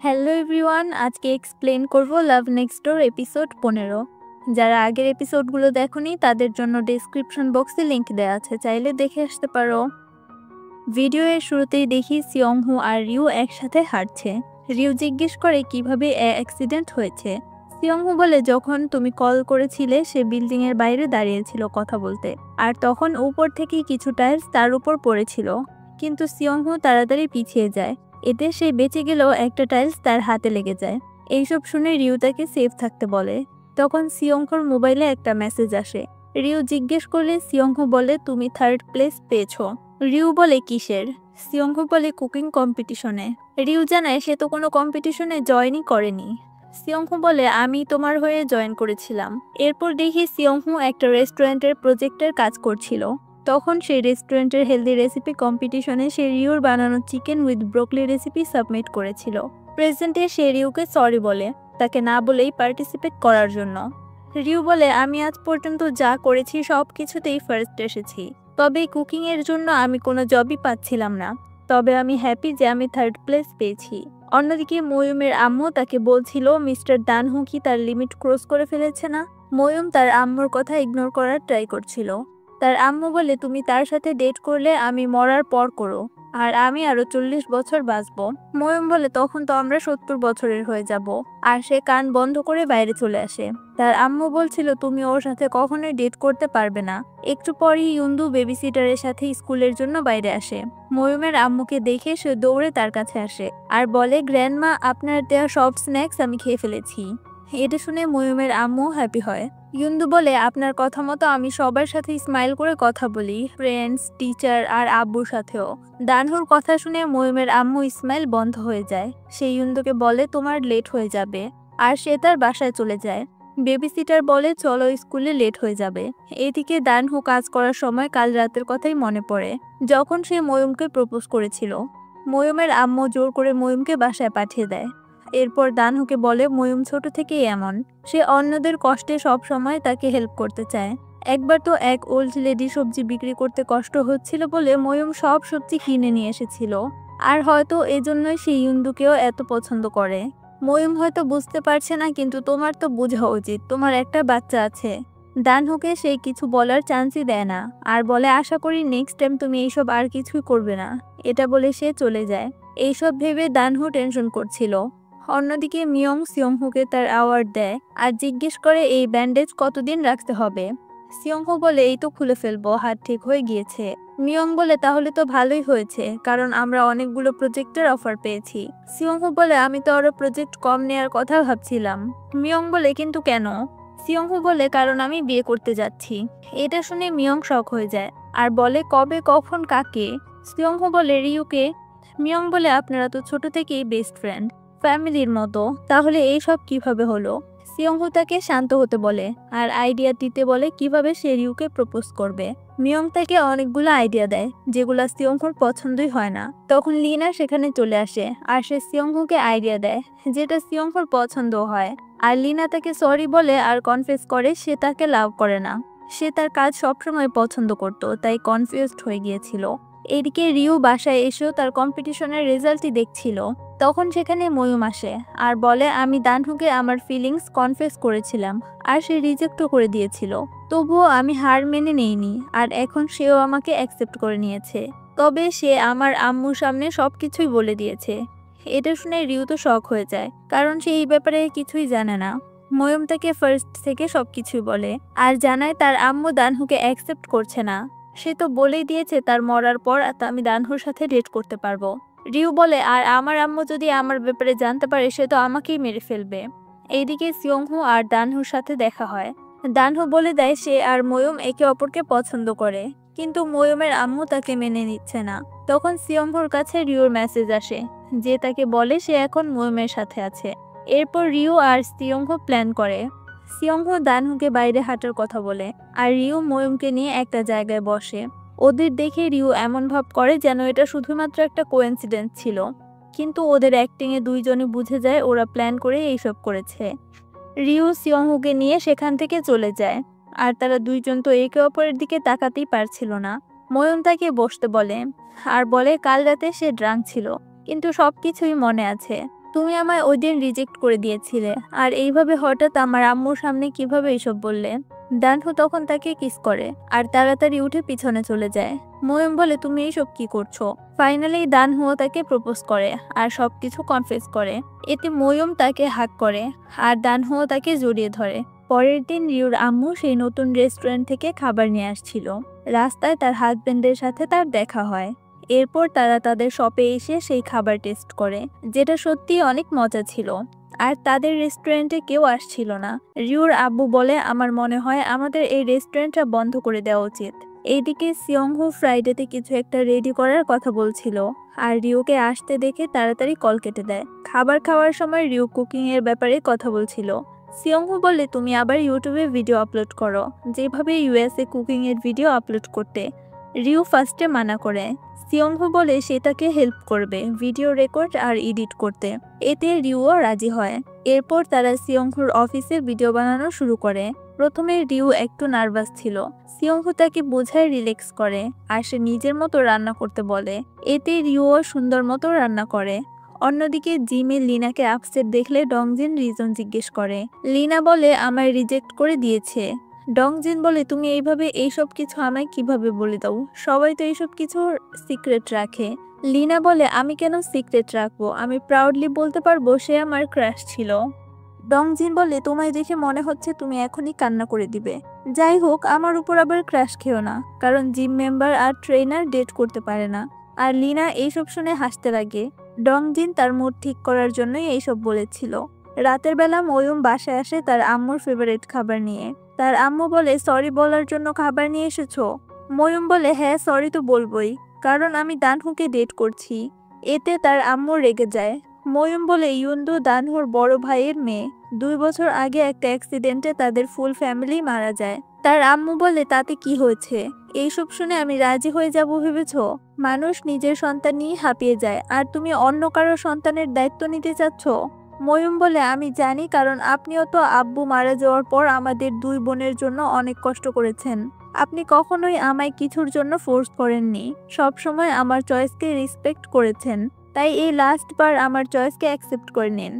Hello everyone, আজকে explain করব লাভ next ডোর episode 15। যারা আগের এপিসোডগুলো দেখোনি তাদের জন্য ডেসক্রিপশন বক্সে লিংক দেওয়া আছে, চাইলে দেখে আসতে পারো। ভিডিওর শুরুতেই দেখি সিয়ংহু আর রিউ একসাথে হাঁটছে। রিউ জিজ্ঞেস করে কিভাবে অ্যাক্সিডেন্ট হয়েছে। সিয়ংহু বলে যখন তুমি কল করেছিলে সে বিল্ডিং এর বাইরে দাঁড়িয়েছিল কথা বলতে, আর তখন উপর থেকে কিছু টাইলস তার উপর পড়েছিল, কিন্তু সিয়ংহু তাড়াতাড়ি পিছিয়ে যায়। এতে সে বেঁচে গেলেও একটা টাইলস তার হাতে লেগে যায়। এইসব শুনে রিউ তাকে সেফ থাকতে বলে। তখন সিয়ংহুর মোবাইলে একটা মেসেজ আসে। রিউ জিজ্ঞেস করলে সিয়ংহু বলে তুমি 3rd প্লেস পেয়েছো। রিউ বলে কিসের? সিয়ংহু বলে কুকিং কম্পিটিশনে। রিউ জানায় সে তো কোনো কম্পিটিশনে জয়েনই করেনি। সিয়ংহু বলে আমি তোমার হয়ে জয়েন করেছিলাম। এরপর দেখি সিয়ংহু একটা রেস্টুরেন্টের প্রজেক্টের কাজ করছিল। তখন সেই রেস্টুরেন্টের হেলদি রেসিপি কম্পিটিশনে সে রিউর বানানো chicken with broccoli recipe submit করেছিল। প্রেজেন্টে সে রিউকে সরি বলে, তাকে না বলেই পার্টিসিপেট করার জন্য। রিউ বলে আমি আজ পর্যন্ত যা করেছি সব কিছুতেই ফার্স্ট এসেছি, তবে কুকিংয়ের জন্য আমি কোনো জবই পাচ্ছিলাম না। তবে আমি হ্যাপি যে আমি 3rd প্লেস পেয়েছি। অন্যদিকে ময়ূমের আম্মু তাকে বলছিল মিস্টার দানহু কি তার লিমিট ক্রস করে ফেলেছে না। ময়ূম তার আম্মুর কথা ইগনোর করার ট্রাই করছিল। তার আম্মু বলে তুমি তার সাথে ডেট করলে আমি মরার পর করো, আর আমি আরো 40 বছর বাঁচবো। ময়ূম বলে তখন তো আমরা 70 বছরের হয়ে যাব। আর সে কান বন্ধ করে বাইরে চলে আসে। তার আম্মু বলছিল তুমি ওর সাথে কখনোই ডেট করতে পারবে না। একটু পরই ইউন্দু বেবিসিটারের সাথে স্কুলের জন্য বাইরে আসে। ময়ূমের আম্মুকে দেখে সে দৌড়ে তার কাছে আসে আর বলে গ্র্যান্ডমা আপনার দেওয়া সব স্ন্যাক্স আমি খেয়ে ফেলেছি। এটা শুনে ময়ূমের আম্মু হ্যাপি হয়। ইউন্দু বলে আপনার কথা মতো আমি সবার সাথে স্মাইল করে কথা বলি, ফ্রেন্ডস, টিচার আর আব্বুর সাথেও। দানহুর কথা শুনে ময়ূমের আম্মু স্মাইল বন্ধ হয়ে যায়। সে ইউন্দুকে বলে তোমার লেট হয়ে যাবে, আর সে তার বাসায় চলে যায়। বেবিসিটার বলে চলো স্কুলে লেট হয়ে যাবে। এদিকে দানহু কাজ করার সময় কাল রাতের কথাই মনে পড়ে, যখন সে ময়ূমকে প্রপোজ করেছিল। ময়ূমের আম্মু জোর করে ময়ূমকে বাসায় পাঠিয়ে দেয়। এরপর দানহুকে বলে ময়ূম ছোট থেকেই এমন, সে অন্যদের কষ্টে সব সময় তাকে হেল্প করতে চায়। একবার তো এক ওল্ড লেডি সবজি বিক্রি করতে কষ্ট হচ্ছিল বলে ময়ূম সব সবজি কিনে নিয়ে এসেছিল। আর হয়তো এজন্যই সে ইউন্দুকেও এত পছন্দ করে। ময়ূম হয়তো বুঝতে পারছে না, কিন্তু তোমার তো বোঝা উচিত, তোমার একটা বাচ্চা আছে। দানহুকে সে কিছু বলার চান্সই দেয় না, আর বলে আশা করি নেক্সট টাইম তুমি এইসব আর কিছুই করবে না। এটা বলে সে চলে যায়। এইসব ভেবে দানহু টেনশন করছিল। অন্যদিকে মিয়ং সিয়ংহুকে তার অ্যাওয়ার্ড দেয় আর জিজ্ঞেস করে এই ব্যান্ডেজ কতদিন রাখতে হবে। সিয়ংহু বলে এই তো খুলে ফেলবো, হাত ঠিক হয়ে গিয়েছে। মিয়ং বলে তাহলে তো ভালোই হয়েছে, কারণ আমরা অনেকগুলো প্রজেক্টের অফার পেয়েছি। সিয়ংহু বলে আমি তো আরো প্রজেক্ট কম নেয়ার কথা ভাবছিলাম। মিয়ং বলে কিন্তু কেন? সিয়ংহু বলে কারণ আমি বিয়ে করতে যাচ্ছি। এটা শুনে মিয়ং শক হয়ে যায় আর বলে কবে, কখন, কাকে? সিয়ংহু বলে রিউকে। মিয়ং বলে আপনারা তো ছোট থেকেই বেস্ট ফ্রেন্ড, ফ্যামিলির মতো, তাহলে এইসব কিভাবে হলো? সিয়ংহু তাকে শান্ত হতে বলে আর আইডিয়া দিতে বলে কিভাবে সে রিউকে প্রপোজ করবে। মিয়ং তাকে অনেকগুলো আইডিয়া দেয় যেগুলো সিয়ংহুর পছন্দই হয় না। তখন লিনা সেখানে চলে আসে আর সে সিয়ংহুকে আইডিয়া দেয় যেটা সিয়ংহুর পছন্দ হয়। আর লিনা তাকে সরি বলে আর কনফেস করে সে তাকে লাভ করে না। সে তার কাজ সবসময় পছন্দ করত, তাই কনফিউজড হয়ে গিয়েছিল। এদিকে রিউ বাসায় এসেও তার কম্পিটিশনের রেজাল্টই দেখছিল। তখন সেখানে ময়ূম আসে আর বলে আমি দানহুকে আমার ফিলিংস কনফেস করেছিলাম আর সে রিজেক্টও করে দিয়েছিল, তবুও আমি হার মেনে নেইনি, আর এখন সেও আমাকে অ্যাকসেপ্ট করে নিয়েছে। তবে সে আমার আম্মুর সামনে সবকিছুই বলে দিয়েছে। এটা শুনে রিউ তো শক হয়ে যায়, কারণ সে এই ব্যাপারে কিছুই জানে না। ময়ূম তাকে ফার্স্ট থেকে সবকিছুই বলে আর জানায় তার আম্মু দানহুকে অ্যাকসেপ্ট করছে না। সে তো বলেই দিয়েছে তার মরার পর আমি দানহুর সাথে ডেট করতে পারবো। রিউ বলে আর আমার আম্মু যদি আমার ব্যাপারে জানতে পারে সে তো আমাকেই মেরে ফেলবে। এইদিকে সিয়ংহু আর দানহুর সাথে দেখা হয়। দানহু বলে দেয় সে আর ময়ূম একে অপরকে পছন্দ করে, কিন্তু ময়ূমের আম্মু তাকে মেনে নিচ্ছে না। তখন সিয়ংহুর কাছে রিউর মেসেজ আসে যে তাকে বলে সে এখন ময়ূমের সাথে আছে। এরপর রিউ আর সিয়ংহু প্ল্যান করে। সিয়ংহু দানহুকে বাইরে হাঁটার কথা বলে আর রিউ ময়ূমকে নিয়ে একটা জায়গায় বসে। ওদের দেখে রিউ এমন ভাব করে যেন এটা শুধুমাত্র একটা কোইন্সিডেন্স ছিল, কিন্তু ওদের অ্যাক্টিংয়ে দুইজনে বুঝে যায় ওরা প্ল্যান করে এইসব করেছে। রিউ সিয়ংহুকে নিয়ে সেখান থেকে চলে যায় আর তারা দুইজন তো একে অপরের দিকে তাকাতেই পারছিল না। ময়ূম তাকে বসতে বলে আর বলে কাল রাতে সে ড্রাঙ্ক ছিল, কিন্তু সবকিছুই মনে আছে। তুমি আমায় ওই দিন রিজেক্ট করে দিয়েছিলে, আর এইভাবে হঠাৎ আমার আম্মুর সামনে কিভাবে এসব বললে? ডানহু তখন তাকে কিস করে আর তাড়াতাড়ি উঠে পিছনে চলে যায়। ময়ূম বলে, তুমি এইসব কি করছো? ফাইনালি ডানহুও তাকে প্রপোজ করে আর সবকিছু কনফেস করে। এতে ময়ূম তাকে হাক করে আর ডানহুও তাকে জড়িয়ে ধরে। পরের দিন রিউর আম্মু সেই নতুন রেস্টুরেন্ট থেকে খাবার নিয়ে আসছিল। রাস্তায় তার হাজবেন্ডের সাথে তার দেখা হয়। এরপর তারা তাদের শপে এসে সেই খাবার টেস্ট করে, যেটা সত্যিই অনেক মজা ছিল। আর তাদের রেস্টুরেন্টে কেউ আসছিল না। রিউর আব্বু বলে, আমার মনে হয় আমাদের এই রেস্টুরেন্টটা বন্ধ করে দেওয়া উচিত। এইদিকে সিয়ংহু ফ্রাইডেতে কিছু একটা রেডি করার কথা বলছিল, আর রিউকে আসতে দেখে তাড়াতাড়ি কল কেটে দেয়। খাবার খাওয়ার সময় রিউ কুকিং এর ব্যাপারে কথা বলছিল। সিয়ংহু বলে, তুমি আবার ইউটিউবে ভিডিও আপলোড করো, যেভাবে ইউএসএ কুকিং এর ভিডিও আপলোড করতে। রিউ ফার্স্টে মানা করে। সিয়ংহু বলে সে তাকে হেল্প করবে ভিডিও রেকর্ড আর এডিট করতে। এতে রিউও রাজি হয়। এরপর তারা সিয়ংহুর অফিসে ভিডিও বানানো শুরু করে। প্রথমে রিউ একটু নার্ভাস ছিল। সিয়ংহু তাকে বোঝায় রিল্যাক্স করে আর সে নিজের মতো রান্না করতে বলে। এতে রিউও সুন্দর মতো রান্না করে। অন্যদিকে জিমে লিনাকে আপসেট দেখলে ডংজিন রিজন জিজ্ঞেস করে। লিনা বলে, আমায় রিজেক্ট করে দিয়েছে। ডংজিন বলে, তুমি এইভাবে এইসব কিছু আমায় কিভাবে বলে দাও? সবাই তো এইসব কিছু সিক্রেট রাখে। লিনা বলে, আমি কেন সিক্রেট রাখবো? আমি প্রাউডলি বলতে পারবো সে আমার ক্রাশ ছিল। ডংজিন বলে, তোমায় দেখে মনে হচ্ছে তুমি এখনই কান্না করে দিবে। যাই হোক, আমার উপর আবার ক্রাশ খেও না, কারণ জিম মেম্বার আর ট্রেনার ডেট করতে পারে না। আর লিনা এইসব শুনে হাসতে লাগে। ডংজিন তার মুড ঠিক করার জন্যই এইসব বলেছিল। রাতের বেলা ময়ূম বাসায় আসে তার আম্মুর ফেভারিট খাবার নিয়ে। তার আম্মু বলে, সরি বলার জন্য খাবার নিয়ে এসেছো? ময়ূম বলে, হ্যাঁ সরি তো বলবোই, কারণ আমি দানহুকে ডেট করছি। এতে তার আম্মু রেগে যায়। ময়ূম বলে, ইউন্দু দানহুর বড় ভাইয়ের মেয়ে। 2 বছর আগে একটা অ্যাক্সিডেন্টে তাদের ফুল ফ্যামিলি মারা যায়। তার আম্মু বলে, তাতে কি হয়েছে? এইসব শুনে আমি রাজি হয়ে যাব ভেবেছো? মানুষ নিজের সন্তান নিয়ে হাঁপিয়ে যায়, আর তুমি অন্য কারো সন্তানের দায়িত্ব নিতে চাচ্ছ? ময়ূম বলে, আমি জানি, কারণ আপনিও তো আব্বু মারা যাওয়ার পর আমাদের 2 বোনের জন্য অনেক কষ্ট করেছেন। আপনি কখনোই আমায় কিছুর জন্য ফোর্স করেননি, সবসময় আমার চয়েসকে রেসপেক্ট করেছেন। তাই এই লাস্ট বার আমার চয়েসকে অ্যাকসেপ্ট করে নিন।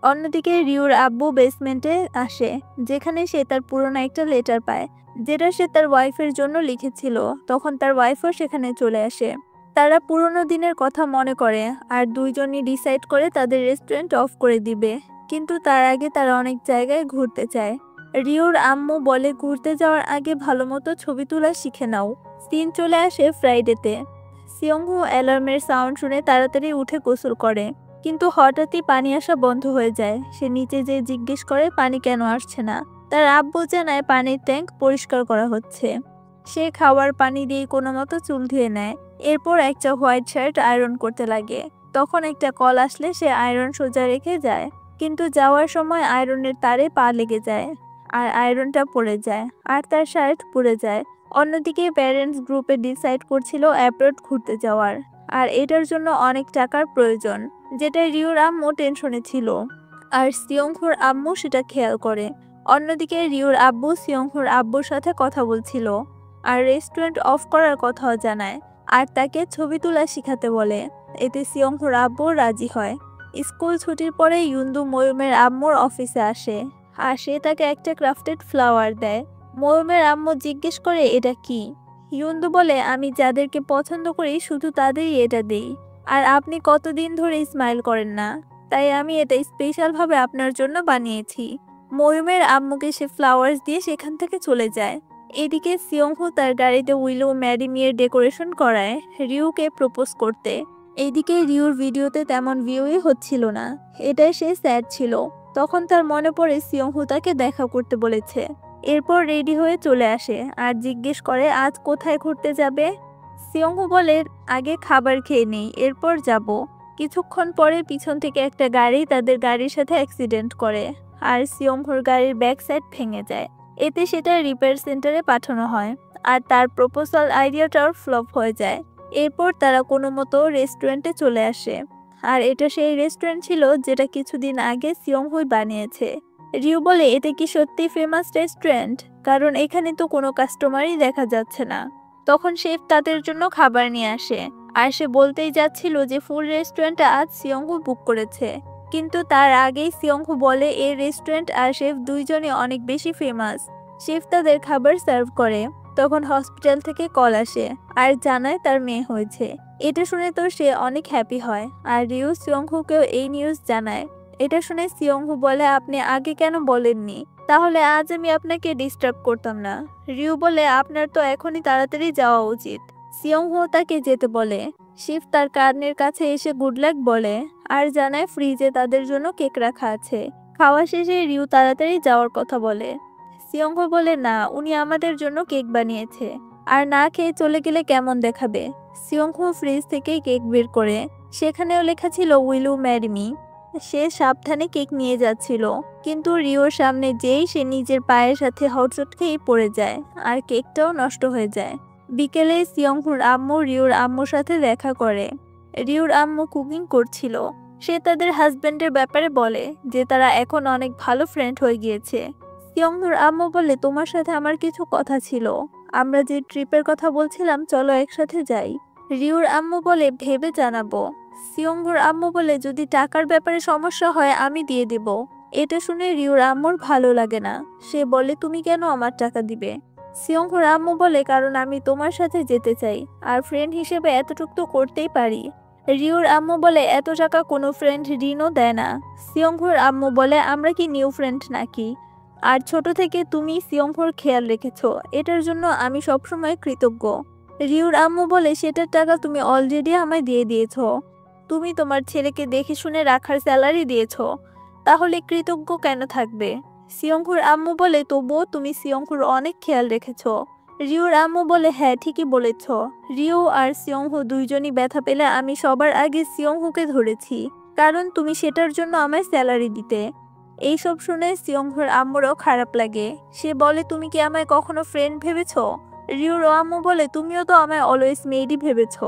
অন্যদিকে রিউর আব্বু বেসমেন্টে আসে, যেখানে সে তার পুরনো একটা লেটার পায়, যেটা সে তার ওয়াইফের জন্য লিখেছিল। তখন তার ওয়াইফও সেখানে চলে আসে। তারা পুরনো দিনের কথা মনে করে আর দুইজনই ডিসাইড করে তাদের রেস্টুরেন্ট অফ করে দিবে। কিন্তু তার আগে তারা অনেক জায়গায় ঘুরতে চায়। রিউর আম্মু বলে, ঘুরতে যাওয়ার আগে ভালো মতো ছবি তোলা শিখে নাও। সিন চলে আসে ফ্রাইডেতে। সিয়ংহু অ্যালার্মের সাউন্ড শুনে তাড়াতাড়ি উঠে গোসল করে, কিন্তু হঠাৎই পানি আসা বন্ধ হয়ে যায়। সে নিচে যেয়ে জিজ্ঞেস করে পানি কেন আসছে না। তার আব্বু জানায় পানির ট্যাঙ্ক পরিষ্কার করা হচ্ছে। সে খাওয়ার পানি দিয়ে কোনো মতো চুল ধুয়ে নেয়। এরপর একটা হোয়াইট শার্ট আয়রন করতে লাগে। তখন একটা কল আসলে সে আয়রন সোজা রেখে যায়, কিন্তু যাওয়ার সময় আয়রনের তারে পা লেগে যায় আর আয়রনটা পড়ে যায় আর তার শার্ট পুড়ে যায়। অন্যদিকে প্যারেন্টস গ্রুপে ডিসাইড করছিল অ্যাব্রড ঘুরতে যাওয়ার, আর এটার জন্য অনেক টাকার প্রয়োজন, যেটা রিউর আম্মু টেনশনে ছিল, আর সিয়ংহুর আম্মু সেটা খেয়াল করে। অন্যদিকে রিউর আব্বু সিয়ংহুর আব্বুর সাথে কথা বলছিল আর রেস্টুরেন্ট অফ করার কথাও জানায়, আর তাকে ছবি তোলা শিখাতে বলে। এতে সিয়ংহুর আব্বু রাজি হয়। স্কুল ছুটির পরে ইউন্দু ময়ূমের আম্মুর অফিসে আসে আর সে তাকে একটা ক্রাফটেড ফ্লাওয়ার দেয়। ময়ূমের আম্মু জিজ্ঞেস করে, এটা কি? ইউন্দু বলে, আমি যাদেরকে পছন্দ করি শুধু তাদেরই এটা দেই, আর আপনি কতদিন ধরে স্মাইল করেন না, তাই আমি এটা স্পেশালভাবে আপনার জন্য বানিয়েছি। ময়ূমের আম্মুকে সে ফ্লাওয়ার্স দিয়ে সেখান থেকে চলে যায়। এদিকে সিয়ংহু তার গাড়িতে উইলো ম্যারিমিয়ের ডেকোরেশন করায় রিউকে প্রপোজ করতে। এইদিকে রিউর ভিডিওতে তেমন ভিউই হচ্ছিল না, এটাই সে স্যাড ছিল। তখন তার মনে পড়ে সিয়ংহু তাকে দেখা করতে বলেছে। এরপর রেডি হয়ে চলে আসে আর জিজ্ঞেস করে আজ কোথায় ঘুরতে যাবে। সিয়ংহু বলে, আগে খাবার খেয়ে নেই, এরপর যাব। কিছুক্ষণ পরে পিছন থেকে একটা গাড়ি তাদের গাড়ির সাথে অ্যাক্সিডেন্ট করে আর সিয়ংহুর গাড়ির ব্যাক সাইড ভেঙে যায়। এতে সেটা রিপেয়ার সেন্টারে পাঠানো হয় আর তার প্রপোজাল আইডিয়াটাও ফ্লপ হয়ে যায়। এরপর তারা কোনো মতো রেস্টুরেন্টে চলে আসে, আর এটা সেই রেস্টুরেন্ট ছিল যেটা কিছুদিন আগে সিয়ংহুই বানিয়েছে। রিউ বলে, এটা কি সত্যি ফেমাস রেস্টুরেন্ট? কারণ এখানে তো কোনো কাস্টমারই দেখা যাচ্ছে না। তখন শেফ তাদের জন্য খাবার নিয়ে আসে আর সে বলতেই যাচ্ছিল যে ফুল রেস্টুরেন্টটা আজ সিয়ংহু বুক করেছে। কিন্তু তার আগেই সিয়ংহো বলে এই রেস্টুরেন্ট আর শেফ দুইজনই অনেক বেশি ফেমাস। শেফ তাদের খাবার সার্ভ করে। তখন হসপিটাল থেকে কল আসে আর জানায় তার মেয়ে হয়েছে। এটা শুনে তো সে অনেক হ্যাপি হয় আর রিউ সিয়ংহোকেও এই নিউজ জানায়। এটা শুনে সিয়ংহো বলে আপনি আগে কেন বলেননি, তাহলে আজ আমি আপনাকে ডিস্টার্ব করতাম না। রিউ বলে আপনার তো এখনই তাড়াতাড়ি যাওয়া উচিত। সিয়ংহো তাকে যেতে বলে। শিফ তার কানের কাছে এসে গুড লাক বলে আর জানায় ফ্রিজে তাদের জন্য কেক রাখা আছে। খাওয়া শেষে রিউ তাড়াতাড়ি যাওয়ার কথা বলে। সিয়ংহো বলে না, উনি আমাদের জন্য কেক বানিয়েছে আর না খেয়ে চলে গেলে কেমন দেখাবে। সিয়ংহো ফ্রিজ থেকে কেক বের করে, সেখানেও লেখা ছিল উইল ইউ ম্যারি মি। সে সাবধানে কেক নিয়ে যাচ্ছিল, কিন্তু রিওর সামনে যেই সে নিজের পায়ের সাথে হটচট খেয়ে পড়ে যায় আর কেকটাও নষ্ট হয়ে যায়। বিকেলে সিয়ংহুর আম্মু রিওর আম্মুর সাথে দেখা করে। রিওর আম্মু কুকিং করছিল। সে তাদের হাজবেন্ডের ব্যাপারে বলে যে তারা এখন অনেক ভালো ফ্রেন্ড হয়ে গিয়েছে। সিয়ংহুর আম্মু বলে তোমার সাথে আমার কিছু কথা ছিল, আমরা যে ট্রিপের কথা বলছিলাম চলো একসাথে যাই। রিওর আম্মু বলে ভেবে জানাবো। সিয়ংহুর আম্মু বলে যদি টাকার ব্যাপারে সমস্যা হয় আমি দিয়ে দেব। এটা শুনে রিওর আম্মুর ভালো লাগে না। সে বলে তুমি কেন আমার টাকা দিবে। সিয়ংহুর আম্মু বলে কারণ আমি তোমার সাথে যেতে চাই আর ফ্রেন্ড হিসেবে এতটুকু তো করতেই পারি। রিওর আম্মু বলে এত টাকা কোনো ফ্রেন্ড ঋণও দেয় না। সিয়ংহুর আম্মু বলে আমরা কি নিউ ফ্রেন্ড নাকি, আর ছোট থেকে তুমি সিয়ংহুর খেয়াল রেখেছো, এটার জন্য আমি সবসময় কৃতজ্ঞ। রিওর আম্মু বলে সেটার টাকা তুমি অলরেডি আমায় দিয়ে দিয়েছো, তুমি তোমার ছেলেকে দেখে শুনে রাখার স্যালারি দিয়েছো, তাহলে কৃতজ্ঞ কেন থাকবে। সিয়ংহুর আম্মু বলে তবুও তুমি সিয়ংহুর অনেক খেয়াল রেখেছো। রিওর আম্মু বলে হ্যাঁ ঠিকই বলেছ, রিও আর সিয়ংহু দুইজনই ব্যথা পেলে আমি সবার আগে সিয়ংহুকে ধরেছি, কারণ তুমি সেটার জন্য আমায় স্যালারি দিতে। এইসব শুনে সিয়ংহুর আম্মুরও খারাপ লাগে। সে বলে তুমি কি আমায় কখনো ফ্রেন্ড ভেবেছো। রিওর আম্মু বলে তুমিও তো আমায় অলওয়েজ মেইডই ভেবেছো,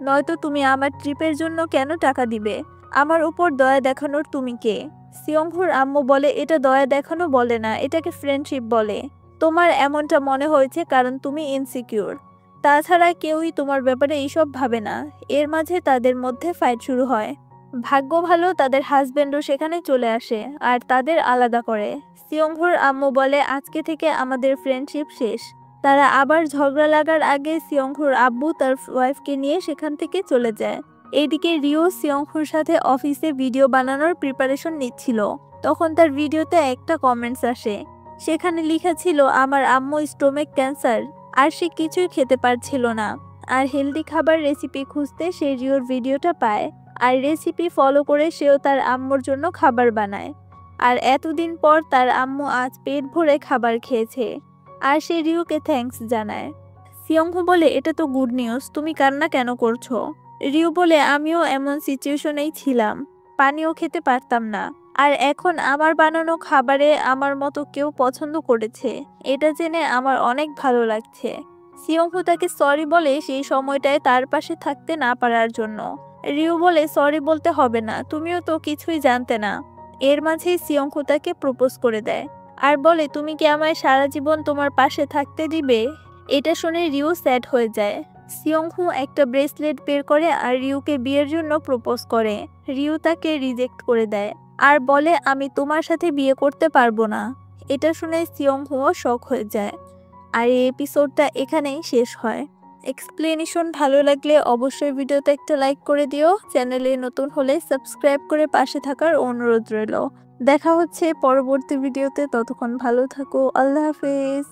নয়তো তুমি আমার ট্রিপের জন্য কেন টাকা দিবে। আমার উপর দয়া দেখানোর তুমি কে। সিয়ংহুর আম্মু বলে এটা দয়া দেখানো বলে না, এটাকে ফ্রেন্ডশিপ বলে। তোমার এমনটা মনে হয়েছে কারণ তুমি ইনসিকিউর, তাছাড়া কেউই তোমার ব্যাপারে এইসব ভাবে না। এর মাঝে তাদের মধ্যে ফাইট শুরু হয়। ভাগ্য ভালো তাদের হাজবেন্ডও সেখানে চলে আসে আর তাদের আলাদা করে। সিয়ংহুর আম্মু বলে আজকে থেকে আমাদের ফ্রেন্ডশিপ শেষ। তারা আবার ঝগড়া লাগার আগে সিয়ংহুর আব্বু তার ওয়াইফকে নিয়ে সেখান থেকে চলে যায়। এইদিকে রিও সিয়ংহুর সাথে অফিসে ভিডিও বানানোর প্রিপারেশন নিচ্ছিল। তখন তার ভিডিওতে একটা কমেন্টস আসে, সেখানে লেখা ছিল আমার আম্মু স্টোমেক ক্যান্সার আর সে কিছুই খেতে পারছিল না। আর হেলদি খাবার রেসিপি খুঁজতে সে রিওর ভিডিওটা পায় আর রেসিপি ফলো করে সেও তার আম্মুর জন্য খাবার বানায়। আর এতদিন পর তার আম্মু আজ পেট ভরে খাবার খেয়েছে আর সে রিওকে থ্যাঙ্কস জানায়। সিয়ংহো বলে এটা তো গুড নিউজ, তুমি কান্না কেন করছো। রিও বলে আমিও এমন সিচুয়েশনেই ছিলাম, পানিও খেতে পারতাম না, আর এখন আমার বানানো খাবারে আমার মতো কেউ পছন্দ করেছে, এটা জেনে আমার অনেক ভালো লাগছে। সিয়ংহো তাকে সরি বলে সেই সময়টায় তার পাশে থাকতে না পারার জন্য। রিও বলে সরি বলতে হবে না, তুমিও তো কিছুই জানতে না। এর মাঝেই সিয়ংহো তাকে প্রপোজ করে দেয় আর বলে তুমি কি আমায় সারা জীবন তোমার পাশে থাকতে দিবে। এটা শুনে রিও স্যাড হয়ে যায়। সিয়ংহু একটা ব্রেসলেট বের করে আর রিউকে বিয়ের জন্য প্রপোজ করে। রিউ তাকে রিজেক্ট করে দেয় আর বলে আমি তোমার সাথে বিয়ে করতে পারবো না। এটা শুনে সিয়ংহুও শক হয়ে যায়। আর এই এপিসোডটা এখানেই শেষ হয়। এক্সপ্লেনেশন ভালো লাগলে অবশ্যই ভিডিওতে একটা লাইক করে দিও। চ্যানেলে নতুন হলে সাবস্ক্রাইব করে পাশে থাকার অনুরোধ রইল। দেখা হচ্ছে পরবর্তী ভিডিওতে, ততক্ষণ ভালো থাকো, আল্লাহ হাফেজ।